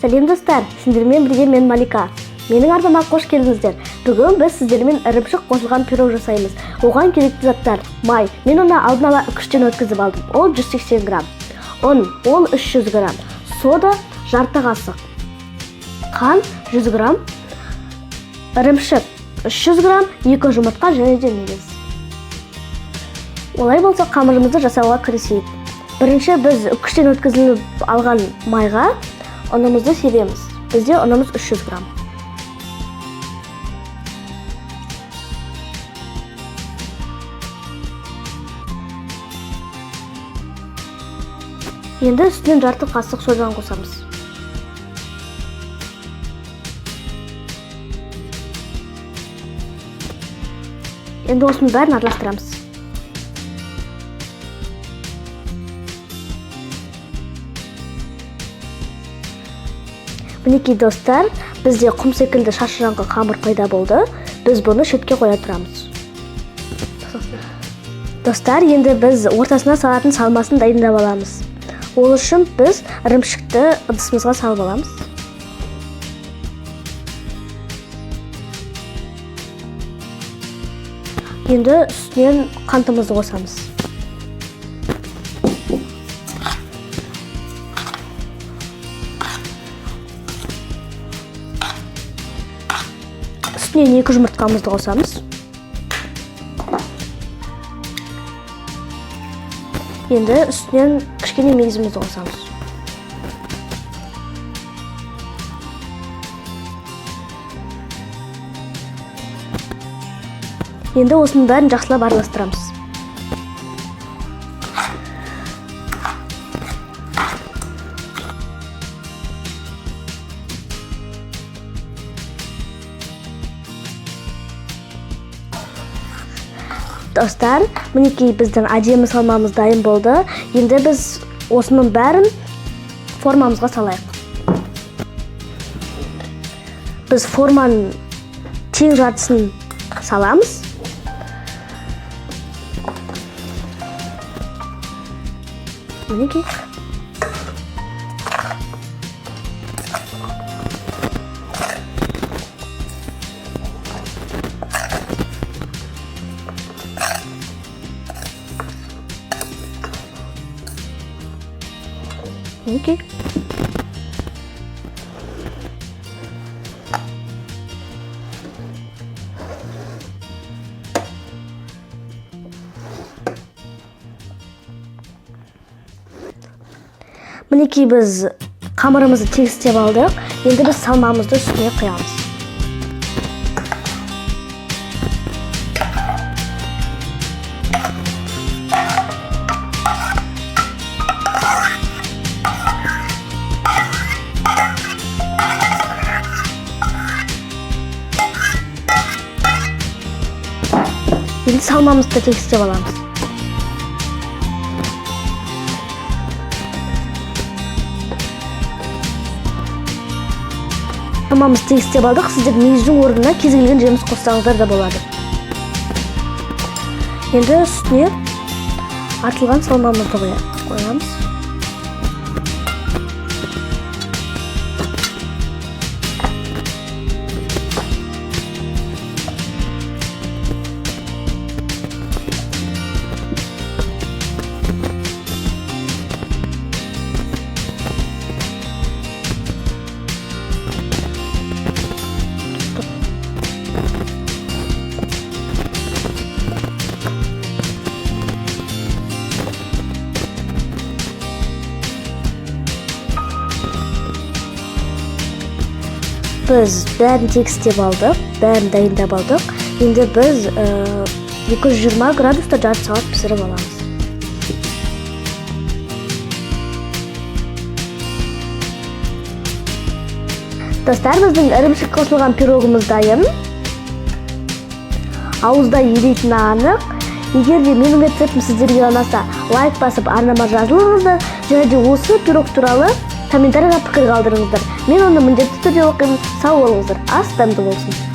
Сәлем достар, сіздермен бірге мен Малика. Менің арнама қош келдіңіздер. Бүгін біз сіздермен ірімшік қосылған пирог жасаймыз. Оған керекті заттар: май. Мен оны алдын ала үккіштен өткізіп алдым. Ол 180 грамм. Ұн, ол 300 грамм. Сода жарты қасық. Қант 100 грамм. Ірімшік 300 грамм, 2 жұмыртқа және де негіз. Олай болса, қамырымызды жасауға кірісейік. Бірінші біз үккіштен өткізіліп алған майға ұнымызды себеміз. Бізде ұнымыз 300 грамм. Енді үстінен жарты қасық содан қосамыз. Енді осының бәрін араластырамыз. Мінекей достар, бізде құм секілді шашыраңқы қамыр пайда болды. Біз бұны шетке қоя тұрамыз. Достар, енді біз ортасына салатын салмасын дайындап аламыз. Ол үшін біз ірімшікті ыдысымызға салып аламыз. Енді үстінен қантымызды қосамыз. Үстінен 2 жұмыртқамызды қосамыз. Енді үстінен кішкене мегізімізді қосамыз. Енді осының бәрін жақсылап араластырамыз. Достар, мінекей біздің әдемі салмамыз дайын болды. Енді біз осының бәрін формамызға салайық. Біз форманың тең жартысын саламыз. Мінекей. Мінекей. Мінекей біз қамырымызды тегістеп алдық. Енді біз салмамызды үстіне құямыз. Енді салмамызды тегістеп аламыз. Салмамызды тегістеп алдық. Сіздер мейіздің орнына кез келген жеміс қоссаңыздар да болады. Енді үстіне артылған салмамызды қоямыз. Біз бәрін тегістеп алдық, бәрін дайындап алдық. Енді біз 220 градуста жарты сағат пісіріп аламыз. Достар, біздің ірімшік қосылған пирогымыз дайын. Ауызда ерейтіні анық. Егер де менің рецептім сіздерге ұнаса, лайк басып арнама жазылыңыздар, және де осы пирог туралы комментарийға пікір қалдырыңыздар. Мен оны міндетті түрде оқимын. Сау болыңыздар. Ас дәмді болсын.